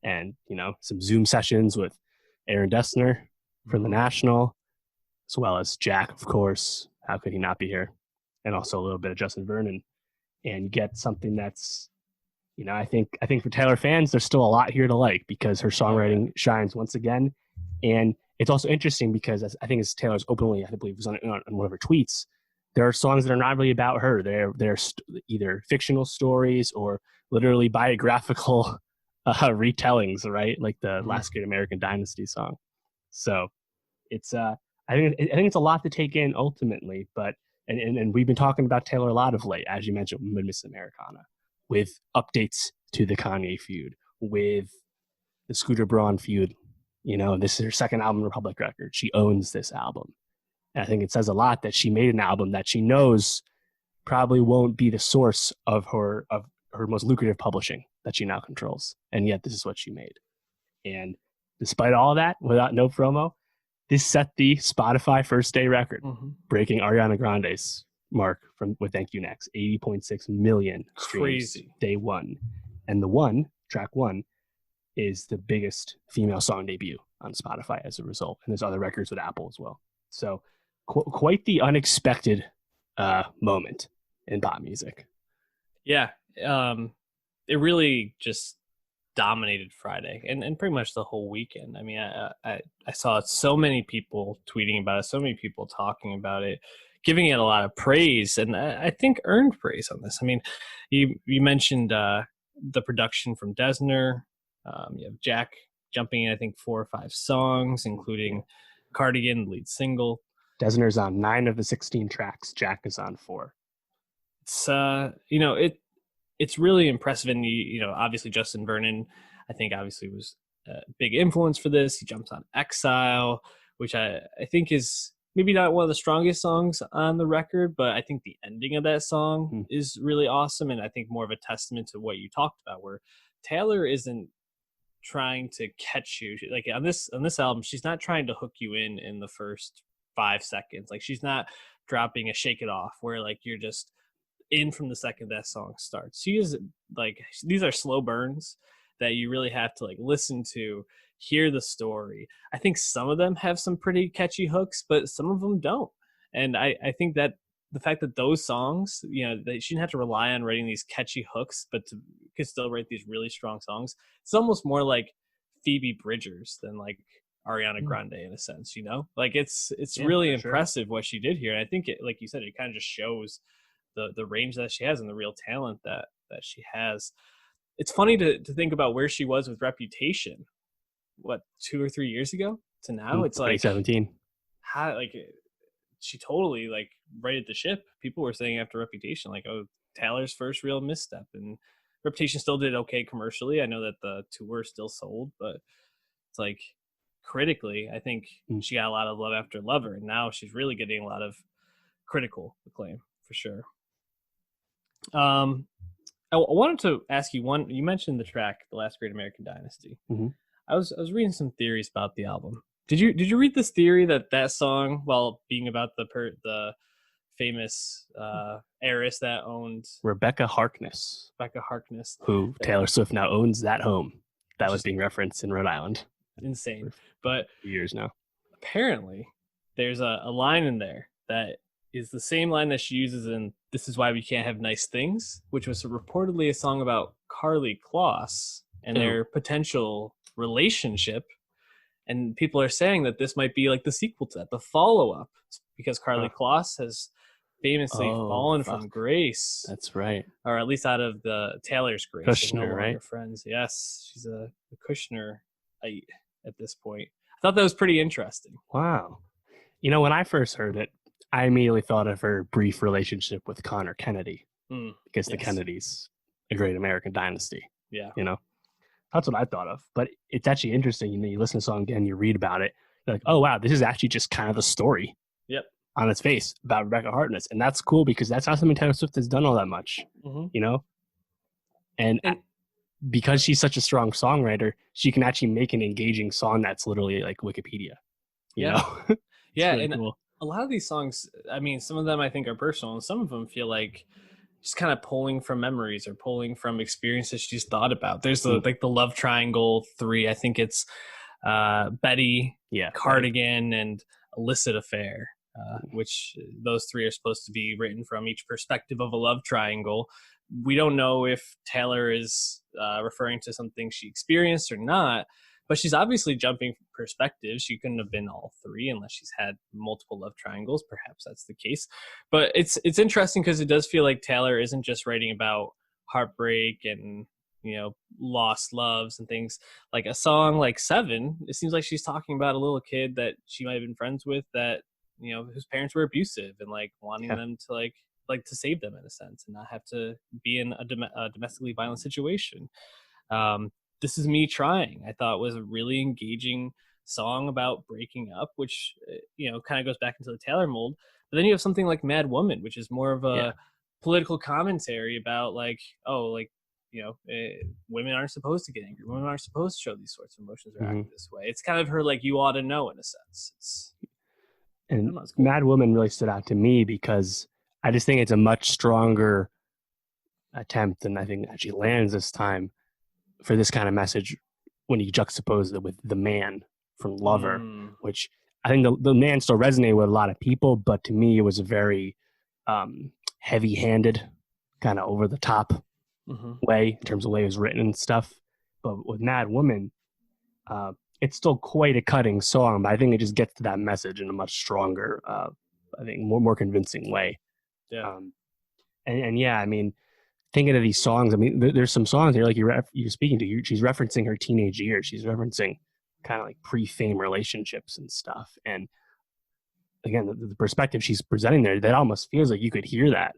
And, some Zoom sessions with Aaron Dessner from The National, as well as Jack, of course. How could he not be here? And also a little bit of Justin Vernon. And get something that's, I think for Taylor fans, there's still a lot here to like because her songwriting shines once again. And it's also interesting because I think as Taylor's openly, I believe it was on one of her tweets, there are songs that are not really about her. They're either fictional stories or literally biographical retellings, right? Like the Last Great American Dynasty song. So it's I I think it's a lot to take in ultimately, but and we've been talking about Taylor a lot of late, as you mentioned, with Miss Americana, with updates to the Kanye feud, with the Scooter Braun feud. You know, this is her second album, Republic record. She owns this album. And I think it says a lot that she made an album that she knows probably won't be the source of her most lucrative publishing that she now controls. And yet this is what she made. And despite all that, without no promo, this set the Spotify first day record, breaking Ariana Grande's mark with Thank You Next, 80.6 million streams. Crazy. Day one. And track one, is the biggest female song debut on Spotify as a result. And there's other records with Apple as well. So quite the unexpected moment in pop music. Yeah. It really just dominated Friday and pretty much the whole weekend. I mean, I saw so many people tweeting about it, so many people talking about it, giving it a lot of praise, and I think earned praise on this. I mean, you mentioned the production from Desner. You have Jack jumping in, I think, 4 or 5 songs, including Cardigan, the lead single. Desner's on 9 of the 16 tracks. Jack is on 4. It's it's really impressive, and obviously Justin Vernon, I think, obviously was a big influence for this. He jumps on Exile, which I think is maybe not one of the strongest songs on the record, but I think the ending of that song is really awesome, and I think more of a testament to what you talked about, where Taylor isn't trying to catch you. Like on this album, she's not trying to hook you in the first 5 seconds. Like she's not dropping a Shake It Off where like you're just in from the second that song starts. She is like, these are slow burns that you really have to like listen to, hear the story. I think some of them have some pretty catchy hooks, but some of them don't. And I think that the fact that those songs, that she didn't have to rely on writing these catchy hooks, but could still write these really strong songs. It's almost more like Phoebe Bridgers than like Ariana Grande in a sense, like it's really impressive what she did here. And I think it, like you said, it kind of just shows the range that she has and the real talent that she has. It's funny to think about where she was with Reputation, 2 or 3 years ago to now. It's like 2017. How like she totally like righted the ship. People were saying after Reputation, like, oh, Taylor's first real misstep, and Reputation still did okay commercially. I know that the tour still sold, but it's like critically, I think she got a lot of love after Lover, and now she's really getting a lot of critical acclaim for sure. I wanted to ask you one. You mentioned the track "The Last Great American Dynasty." I was reading some theories about the album. Did you read this theory that song, while being about the famous heiress that owned Rebecca Harkness, who Taylor Swift now owns that home that was being referenced in Rhode Island? Insane, but years now. Apparently, there's a line in there that is the same line that she uses in "This Is Why We Can't Have Nice Things," which was reportedly a song about Karlie Kloss and their potential relationship. And people are saying that this might be like the sequel to that, the follow-up, because Karlie Kloss has famously fallen from grace. That's right. Or at least out of the Taylor's grace. Kushner, right? Friends. Yes, she's a Kushner-ite at this point. I thought that was pretty interesting. Wow. When I first heard it, I immediately thought of her brief relationship with Connor Kennedy, because the Kennedys, a great American dynasty. Yeah. That's what I thought of. But it's actually interesting. You listen to the song again, you read about it. You're like, oh, wow, this is actually just kind of the story on its face about Rebecca Harkness. And that's cool because that's not something Taylor Swift has done all that much, And because she's such a strong songwriter, she can actually make an engaging song that's literally like Wikipedia. You know? Yeah, really and cool. A lot of these songs, I mean, some of them I think are personal, and some of them feel like just kind of pulling from memories or pulling from experiences she's thought about. There's the Love Triangle 3. I think it's Betty, Cardigan, and Illicit Affair, which those 3 are supposed to be written from each perspective of a love triangle. We don't know if Taylor is referring to something she experienced or not, but she's obviously jumping perspectives. She couldn't have been all 3 unless she's had multiple love triangles. Perhaps that's the case. But it's interesting because it does feel like Taylor isn't just writing about heartbreak and, lost loves and things. Like a song like Seven, it seems like she's talking about a little kid that she might have been friends with that, you know, whose parents were abusive and like wanting them to like to save them in a sense and not have to be in a domestically violent situation. This Is Me Trying, I thought was a really engaging song about breaking up, which, you know, kind of goes back into the Taylor mold. But then you have something like Mad Woman, which is more of a political commentary about like, oh, like, you know, women aren't supposed to get angry. Women aren't supposed to show these sorts of emotions or act this way. It's kind of her like, you ought to know, in a sense. And cool. Mad Woman really stood out to me because I just think it's a much stronger attempt than I think actually lands this time for this kind of message when you juxtapose it with The Man from Lover, which I think the Man still resonated with a lot of people, but to me it was a very heavy-handed, kind of over-the-top way in terms of the way it was written and stuff. But with Mad Woman, it's still quite a cutting song, but I think it just gets to that message in a much stronger, I think more convincing way. Yeah. And yeah, I mean, thinking of these songs, I mean, there's some songs here, like you're speaking to, she's referencing her teenage years. She's referencing kind of like pre-fame relationships and stuff. And again, the perspective she's presenting there, that almost feels like you could hear that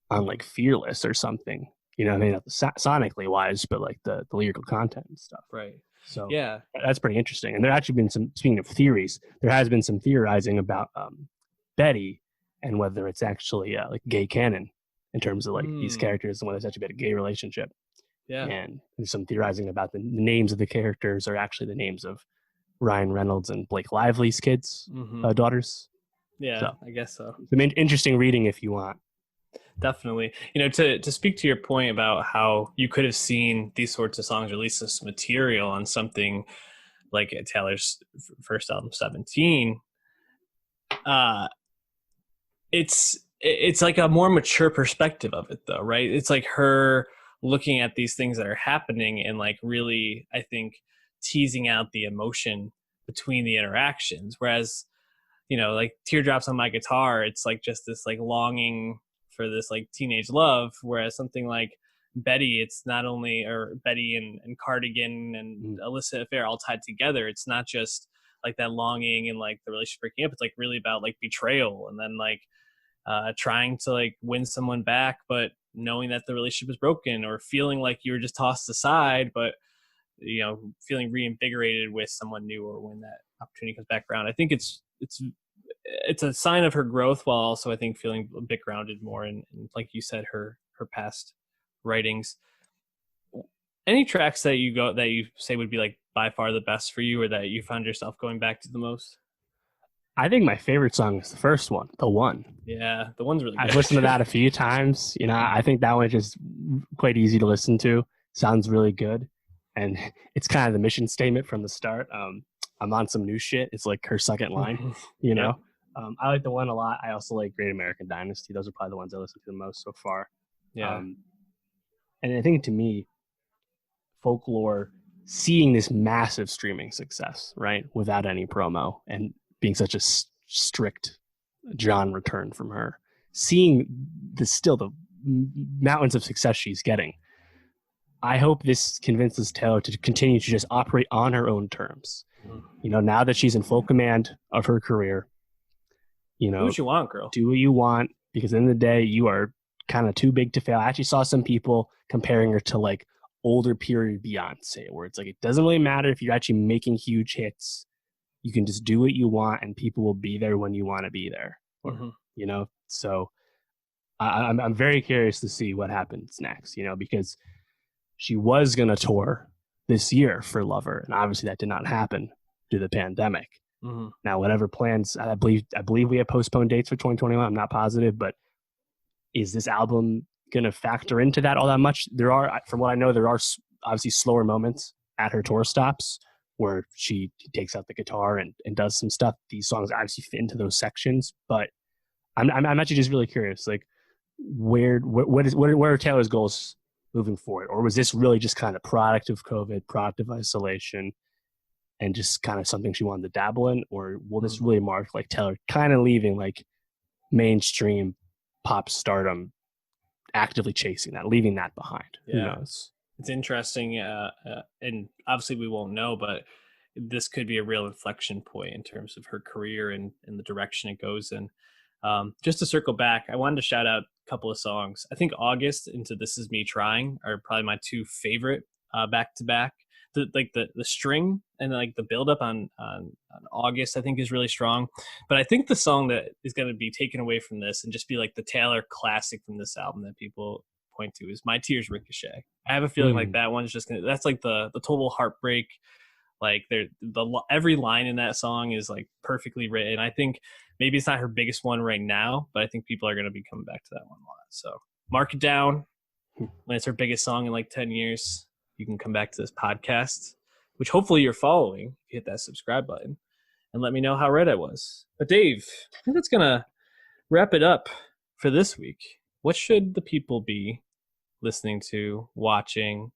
on like Fearless or something, you know, I mean, not sonically wise, but like the lyrical content and stuff. Right. So yeah, that's pretty interesting. And there actually been some, speaking of theories, there has been some theorizing about Betty and whether it's actually like gay canon in terms of like these characters and whether it's actually been a gay relationship. Yeah. And there's some theorizing about the names of the characters are actually the names of Ryan Reynolds and Blake Lively's kids, daughters. Yeah, so, I guess so. Some interesting reading if you want. Definitely. You know, to speak to your point about how you could have seen these sorts of songs release this material on something like Taylor's first album, 17, it's like a more mature perspective of it though, right? It's like her looking at these things that are happening and like really, I think, teasing out the emotion between the interactions. Whereas, you know, like Teardrops on My Guitar, it's like just this like longing for this like teenage love. Whereas something like Betty, it's not only, or Betty and Cardigan and Illicit Affair all tied together. It's not just like that longing and like the relationship breaking up. It's like really about like betrayal and then like trying to like win someone back, but knowing that the relationship is broken, or feeling like you were just tossed aside, but you know, feeling reinvigorated with someone new, or when that opportunity comes back around. I think it's a sign of her growth, while also I think feeling a bit grounded more in like you said, her past writings. Any tracks that you say would be like by far the best for you, or that you found yourself going back to the most? I think my favorite song is the first one, The One. Yeah, The One's really good. I've listened to that a few times. You know, I think that one's just quite easy to listen to. Sounds really good. And it's kind of the mission statement from the start. I'm on some new shit. It's like her second line, you know? I like The One a lot. I also like Great American Dynasty. Those are probably the ones I listen to the most so far. Yeah. And I think to me, Folklore, seeing this massive streaming success, right, without any promo and being such a strict John return from her, seeing the mountains of success she's getting, I hope this convinces Taylor to continue to just operate on her own terms. You know, now that she's in full command of her career, you know, do what you want, girl. Do what you want, because at the end of the day, you are kind of too big to fail. I actually saw some people comparing her to like older period Beyonce, where it's like, it doesn't really matter if you're actually making huge hits. You can just do what you want and people will be there when you want to be there. You know, so I'm very curious to see what happens next, you know, because she was going to tour this year for Lover, and obviously that did not happen due to the pandemic. Now, whatever plans, I believe we have postponed dates for 2021. I'm not positive, but is this album going to factor into that all that much? There are, from what I know, there are obviously slower moments at her tour stops where she takes out the guitar and does some stuff. These songs obviously fit into those sections, but I'm actually just really curious, like what are Taylor's goals moving forward? Or was this really just kind of product of COVID, product of isolation, and just kind of something she wanted to dabble in? Or will this really mark like Taylor kind of leaving like mainstream pop stardom, actively chasing that, leaving that behind? Who knows? It's interesting, and obviously we won't know, but this could be a real inflection point in terms of her career and the direction it goes in. Just to circle back, I wanted to shout out a couple of songs. I think August into This Is Me Trying are probably my two favorite back to back. The string and like the build up on August I think is really strong, but I think the song that is going to be taken away from this and just be like the Taylor classic from this album that people point to is My Tears Ricochet. I have a feeling like that one's just gonna, that's like the total heartbreak. Like every line in that song is like perfectly written. I think maybe it's not her biggest one right now, but I think people are going to be coming back to that one a lot. So mark it down. When it's her biggest song in like 10 years, you can come back to this podcast, which hopefully you're following. If you hit that subscribe button and let me know how right I was. But Dave, I think that's going to wrap it up for this week. What should the people be listening to, watching,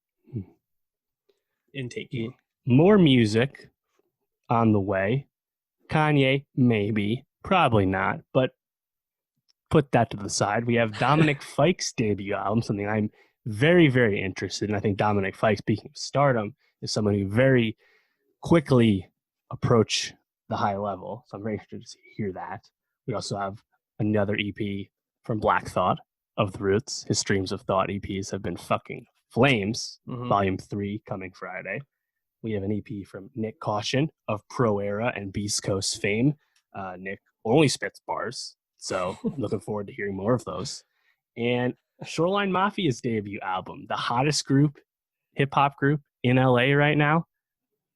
intaking? More music on the way. Kanye, maybe. Probably not. But put that to the side. We have Dominic Fike's debut album, something I'm very, very interested in. I think Dominic Fike, speaking of stardom, is someone who very quickly approach the high level. So I'm very interested to hear that. We also have another EP from Black Thought of the Roots. His Streams of Thought EPs have been fucking flames. Volume 3 coming Friday. We have an EP from Nick Caution of Pro Era and Beast Coast fame. Nick only spits bars, so I'm looking forward to hearing more of those. And Shoreline Mafia's debut album, the hottest hip-hop group in LA right now.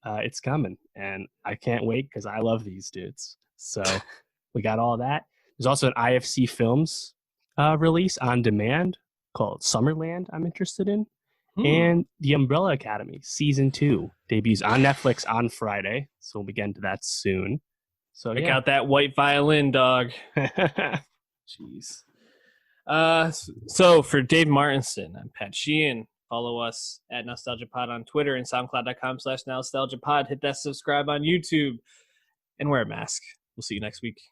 It's coming, and I can't wait because I love these dudes. So we got all that. There's also an IFC Films release on demand called Summerland I'm interested in. And The Umbrella Academy Season 2 debuts on Netflix on Friday. So we'll be getting to that soon. So check out that white violin, dog. Jeez. So for Dave Martinson, I'm Pat Sheehan. Follow us at NowstalgiaPod on Twitter and SoundCloud.com/NowstalgiaPod. Hit that subscribe on YouTube and wear a mask. We'll see you next week.